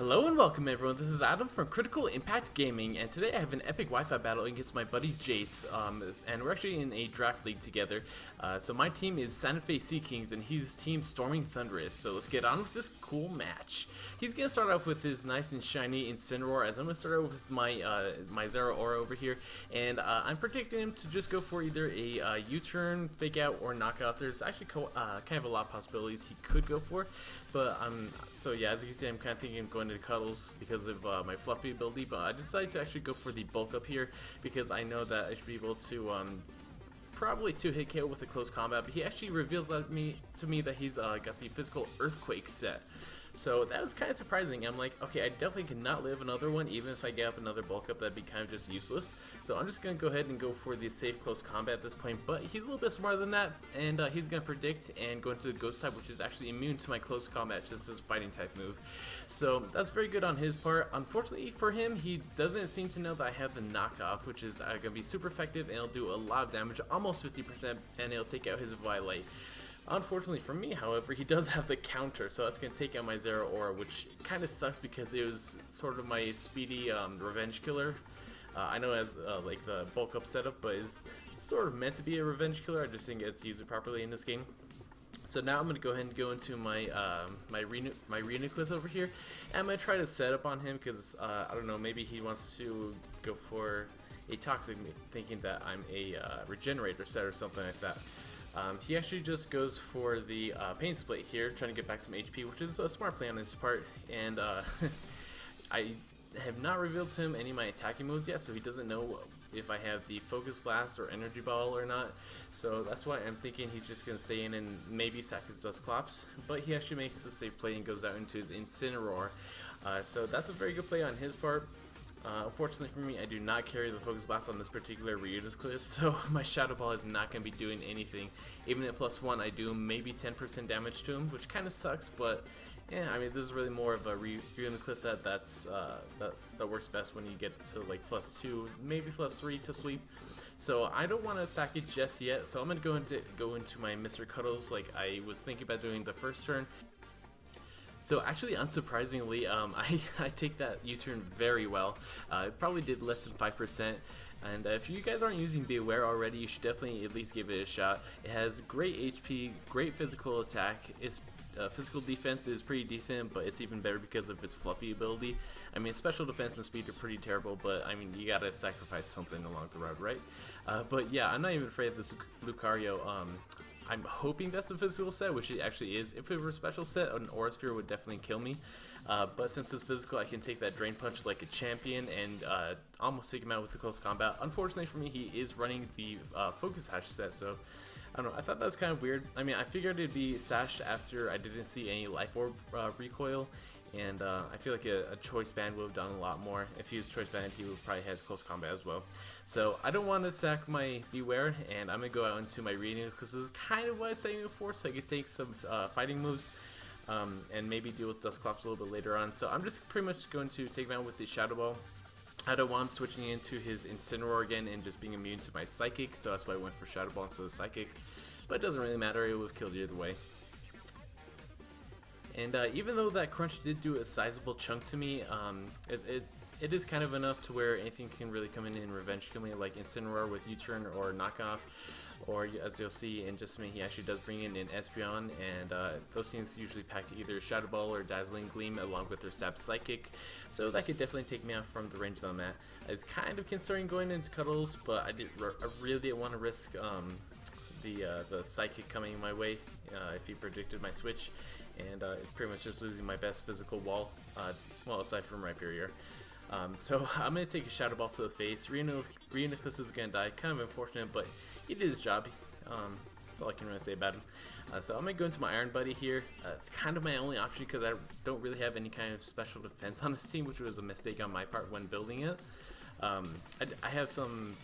Hello and welcome everyone, this is Adam from Critical Impact Gaming, and today I have an epic Wi-Fi battle against my buddy Jace, and we're actually in a draft league together. So my team is Santa Fe Sea Kings and he's team Storming Thunderous, so let's get on with this cool match. He's going to start off with his nice and shiny Incineroar, as I'm going to start out with my my Zeraora over here, and I'm predicting him to just go for either a U-turn, fake out, or knockout. There's actually kind of a lot of possibilities he could go for, but so yeah, as you can see, I'm kind of thinking of going to Cuddles because of my Fluffy ability, but I decided to actually go for the bulk up here because I know that I should be able to probably 2-hit KO with a close combat, but he actually reveals to me that he's got the physical Earthquake set. So that was kind of surprising. I'm like, okay, I definitely cannot live another one. Even if I get up another bulk up, that'd be kind of just useless. So I'm just going to go ahead and go for the safe close combat at this point. But he's a little bit smarter than that, and he's going to predict and go into the Ghost type, which is actually immune to my close combat since it's a fighting type move. So that's very good on his part. Unfortunately for him, he doesn't seem to know that I have the knockoff, which is going to be super effective, and it'll do a lot of damage, almost 50%, and it'll take out his Violet. Unfortunately for me, however, he does have the counter, so that's going to take out my Zeraora, which kind of sucks because it was sort of my speedy revenge killer. I know it has like the bulk up setup, but it's sort of meant to be a revenge killer. I just didn't get to use it properly in this game. So now I'm going to go ahead and go into my my Reuniclus over here, and I'm going to try to set up on him because I don't know, maybe he wants to go for a Toxic, thinking that I'm a Regenerator set or something like that. He actually just goes for the Pain Split here, trying to get back some HP, which is a smart play on his part, and I have not revealed to him any of my attacking moves yet, so he doesn't know if I have the Focus Blast or Energy Ball or not, so that's why I'm thinking he's just going to stay in and maybe sack his Dusclops, but he actually makes a safe play and goes out into his Incineroar, so that's a very good play on his part. Unfortunately for me, I do not carry the Focus Blast on this particular Reuniclus, so my Shadow Ball is not going to be doing anything. Even at +1, I do maybe 10% damage to him, which kind of sucks, but yeah, I mean, this is really more of a Reuniclus set that works best when you get to like +2, maybe +3 to sweep. So I don't want to sack it just yet, so I'm going to go into my Mr. Cuddles like I was thinking about doing the first turn. So actually, unsurprisingly, I take that U-turn very well. It probably did less than 5%, and if you guys aren't using Beware already, you should definitely at least give it a shot. It has great HP, great physical attack. Its physical defense is pretty decent, but it's even better because of its Fluffy ability. I mean, special defense and speed are pretty terrible, but I mean, you gotta sacrifice something along the road, right? But yeah, I'm not even afraid of this Lucario. I'm hoping that's a physical set, which it actually is. If it were a special set, an Aura Sphere would definitely kill me. But since it's physical, I can take that Drain Punch like a champion and almost take him out with the close combat. Unfortunately for me, he is running the Focus Sash set, so I don't know. I thought that was kind of weird. I mean, I figured it'd be sashed after I didn't see any Life Orb recoil. And I feel like a Choice Band would have done a lot more. If he was Choice Band, he would probably have close combat as well. So I don't want to sack my Beware, and I'm going to go out into my Radiant, because this is kind of what I was saving it for, so I could take some fighting moves and maybe deal with Dusclops a little bit later on. So I'm just pretty much going to take him out with the Shadow Ball. I don't want him switching into his Incineroar again and just being immune to my Psychic, so that's why I went for Shadow Ball instead of Psychic. But it doesn't really matter, it would have killed either way. And even though that crunch did do a sizable chunk to me, it is kind of enough to where anything can really come in and revenge kill me, like Incineroar with U-turn or knockoff, or as you'll see in just a minute, he actually does bring in an Espeon, and those things usually pack either Shadow Ball or Dazzling Gleam along with their Stab Psychic, so that could definitely take me out from the range that I'm at. I was kind of considering going into Cuddles, but I really didn't want to risk the Psychic coming my way if he predicted my switch, and pretty much just losing my best physical wall, well, aside from Rhyperior. So I'm going to take a Shadow Ball to the face. Reuniclus is going to die, kind of unfortunate, but he did his job. That's all I can really say about him. So I'm going to go into my Iron Buddy here. It's kind of my only option because I don't really have any kind of special defense on this team, which was a mistake on my part when building it. I have some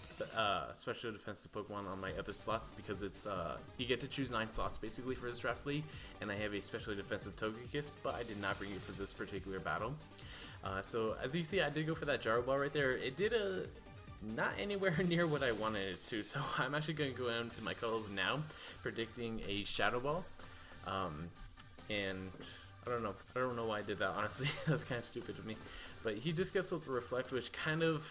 special defensive Pokemon on my other slots because it's you get to choose 9 slots basically for this draft league, and I have a specially defensive Togekiss, but I did not bring it for this particular battle. So as you see, I did go for that Gyro Ball right there. It did not anywhere near what I wanted it to, so I'm actually going to go into my Cuddles now, predicting a Shadow Ball, and I don't know why I did that, honestly. That's kind of stupid of me. But he just gets with the Reflect, which kind of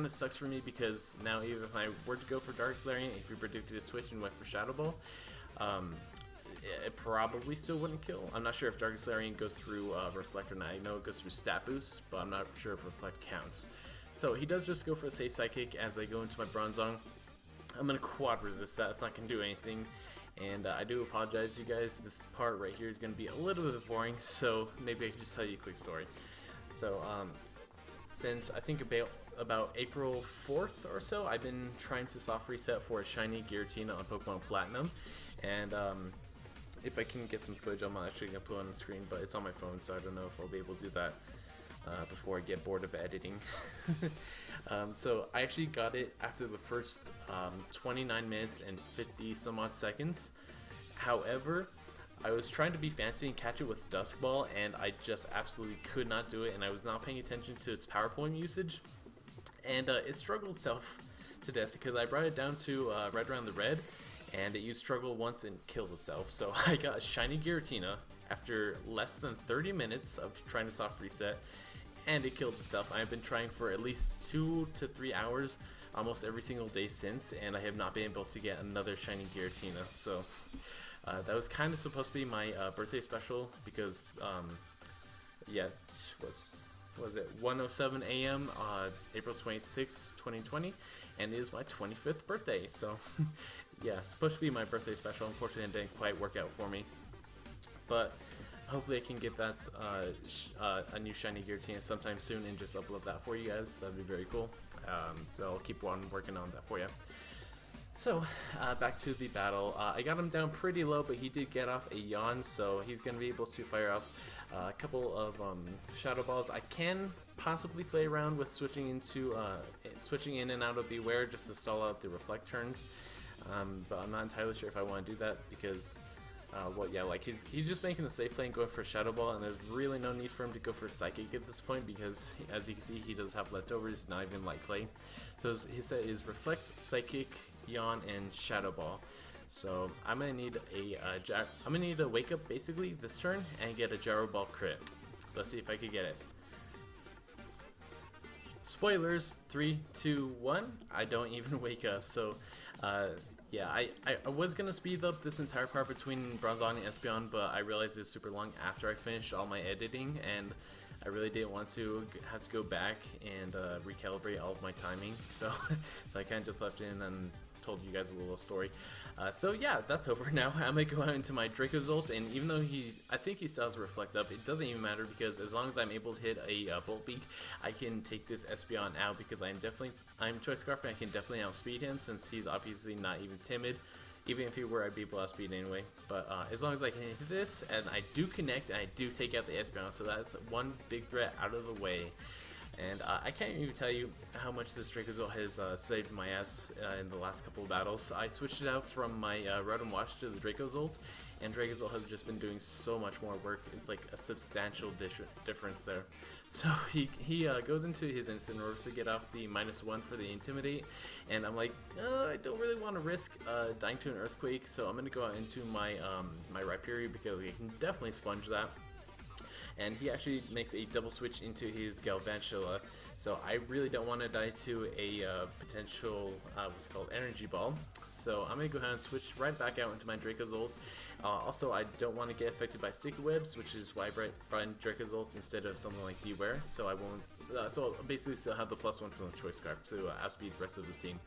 sucks for me, because now even if I were to go for Dark Solarian, if you predicted a switch and went for Shadow Ball, it probably still wouldn't kill. I'm not sure if Dark Solarian goes through Reflect or not. I know it goes through Stat Boost, but I'm not sure if Reflect counts. So he does just go for a safe Psychic as I go into my Bronzong. I'm going to quad resist that. It's not going to do anything. And I do apologize, you guys. This part right here is going to be a little bit boring, so maybe I can just tell you a quick story. So, since I think about April 4th or so, I've been trying to soft reset for a shiny Giratina on Pokemon Platinum. And if I can get some footage, I'm actually going to put it on the screen, but it's on my phone, so I don't know if I'll be able to do that before I get bored of editing. So I actually got it after the first 29 minutes and 50 some odd seconds. However, I was trying to be fancy and catch it with Dusk Ball, and I just absolutely could not do it, and I was not paying attention to its power point usage, and it struggled itself to death because I brought it down to right around the red, and it used Struggle once and killed itself. So I got a shiny Giratina after less than 30 minutes of trying to soft reset, and it killed itself. I've been trying for at least 2 to 3 hours almost every single day since, and I have not been able to get another shiny Giratina. So that was kind of supposed to be my birthday special, because yeah, was it 1:07 a.m. April 26, 2020, and it is my 25th birthday. So yeah, it's supposed to be my birthday special. Unfortunately, it didn't quite work out for me, but hopefully I can get that a new shiny Giratina sometime soon and just upload that for you guys. That'd be very cool. So I'll keep on working on that for you. So back to the battle. I got him down pretty low, but he did get off a yawn, so he's going to be able to fire off a couple of Shadow Balls. I can possibly play around with switching in and out of Beware just to stall out the Reflect turns, but I'm not entirely sure if I want to do that, because well, yeah, like he's just making a safe play and going for a Shadow Ball, and there's really no need for him to go for Psychic at this point, because as you can see, he does have leftovers, not even Light Clay. So his set is Reflect, Psychic, Yawn, and Shadow Ball. So I'm gonna need a Wake Up basically this turn and get a Gyro Ball crit. Let's see if I can get it. Spoilers, 3, 2, 1. I don't even wake up. So yeah, I was gonna speed up this entire part between Bronzong and Espeon, but I realized it's super long after I finished all my editing, and I really didn't want to have to go back and recalibrate all of my timing. So so I kind of just left in and told you guys a little story. So yeah, that's over now. I'm gonna go out into my Dracozolt, and even though I think he still has a Reflect up, it doesn't even matter, because as long as I'm able to hit a Bolt Beak, I can take this Espeon out, because I'm Choice Scarf, and I can definitely outspeed him, since he's obviously not even timid. Even if he were, I'd be able to outspeed anyway. But as long as I can hit this, and I do connect, and I do take out the Espeon, so that's one big threat out of the way. And I can't even tell you how much this Dracozolt has saved my ass in the last couple of battles. I switched it out from my Rotom Wash to the Dracozolt, and Dracozolt has just been doing so much more work. It's like a substantial difference there. So he goes into his Incineroar to get off the -1 for the Intimidate, and I'm like, I don't really want to risk dying to an Earthquake, so I'm going to go out into my my Rhyperior, because I can definitely sponge that. And he actually makes a double switch into his Galvantula, so I really don't want to die to a potential, what's it called, Energy Ball. So I'm going to go ahead and switch right back out into my Dracozolt. Also, I don't want to get affected by Sticky Webs, which is why I brought in Dracozolt instead of something like Beware, so I won't, so I'll basically still have the +1 from the Choice Scarf to outspeed the rest of the team.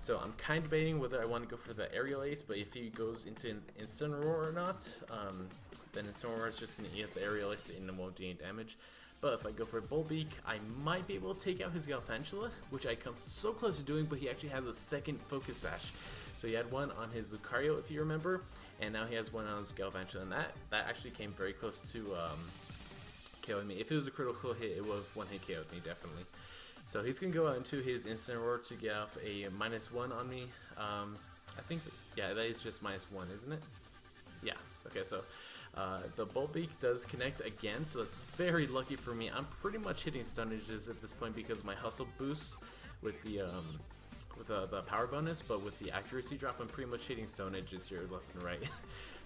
So I'm kind of debating whether I want to go for the Aerial Ace, but if he goes into Incineroar or not, then Incineroar is just going to eat up the Aerial Ace and it won't do any damage. But if I go for Bolt Beak, I might be able to take out his Galvantula, which I come so close to doing, but he actually has a second Focus Sash. So he had one on his Lucario, if you remember, and now he has one on his Galvantula, and that actually came very close to KOing me. If it was a critical hit, it would have one-hit KO'd me, definitely. So he's going to go out into his Incineroar to get off a -1 on me. I think, yeah, that is just -1, isn't it? Yeah, okay, so the Bolt Beak does connect again, so that's very lucky for me. I'm pretty much hitting Stunnages at this point because of my Hustle boost with the power bonus, but with the accuracy drop, I'm pretty much hitting Stone Edges here left and right.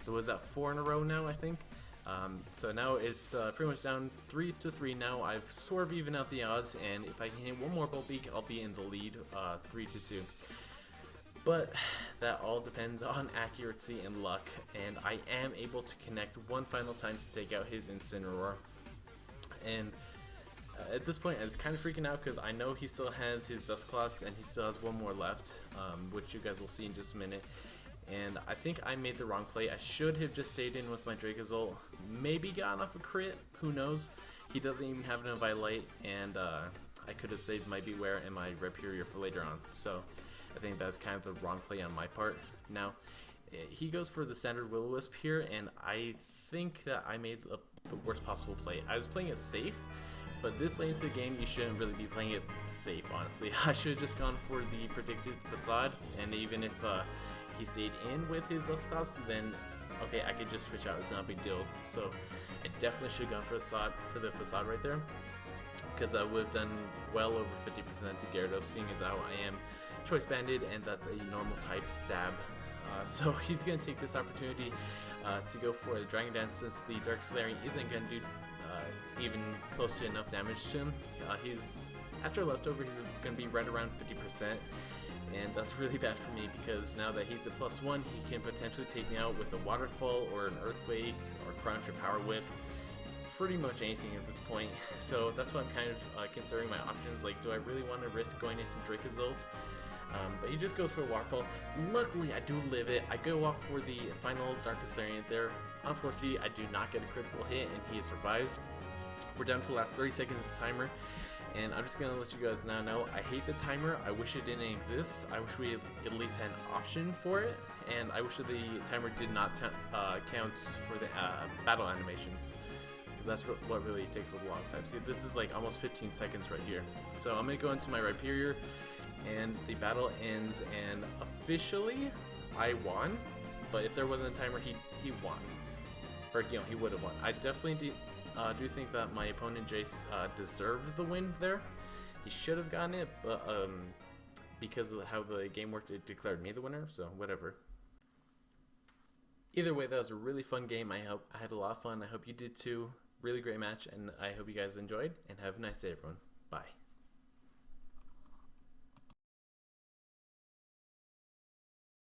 So was that 4 in a row now, I think? So now it's pretty much down 3-3 now. I've sort of evened out the odds, and if I can hit one more Bolt Beak, I'll be in the lead, 3-2. But that all depends on accuracy and luck, and I am able to connect one final time to take out his Incineroar. And at this point, I was kind of freaking out because I know he still has his Dusclops and he still has one more left, which you guys will see in just a minute. And I think I made the wrong play. I should have just stayed in with my Dracozolt, maybe gotten off a crit, who knows. He doesn't even have an Inviolate, and I could have saved my Beware and my Rhyperior for later on. So I think that's kind of the wrong play on my part. Now, he goes for the standard Will-O-Wisp here, and I think that I made the worst possible play. I was playing it safe, but this late into the game, you shouldn't really be playing it safe, honestly. I should have just gone for the predicted Facade, and even if he stayed in with his Dusclops, then okay, I could just switch out. It's not a big deal. So I definitely should have gone for the Facade right there, because I would have done well over 50% to Gyarados, seeing as how I am Choice Banded, and that's a normal type stab. So he's going to take this opportunity to go for a Dragon Dance, since the Dark Slarian isn't going to do even close to enough damage to him. He's after leftover, he's going to be right around 50%, and that's really bad for me, because now that he's a +1, he can potentially take me out with a Waterfall or an Earthquake or Crunch or Power Whip. Pretty much anything at this point. So that's why I'm kind of considering my options. Like, do I really want to risk going into Dracozolt? But he just goes for a Waterfall. Luckily, I do live it. I go off for the final Darkest Larian there. Unfortunately, I do not get a critical hit, and he survives. We're down to the last 30 seconds of the timer, and I'm just going to let you guys now know I hate the timer. I wish it didn't exist. I wish we at least had an option for it, and I wish that the timer did not count for the battle animations. That's what really takes a long time. See, this is like almost 15 seconds right here. So I'm going to go into my Rhyperior, and the battle ends, and officially I won, but if there wasn't a timer, he won. Or, you know, he would have won. I definitely do think that my opponent Jace deserved the win there. He should have gotten it, but because of how the game worked, it declared me the winner, so whatever. Either way, that was a really fun game. I had a lot of fun. I hope you did too. Really great match, and I hope you guys enjoyed, and have a nice day, everyone. Bye.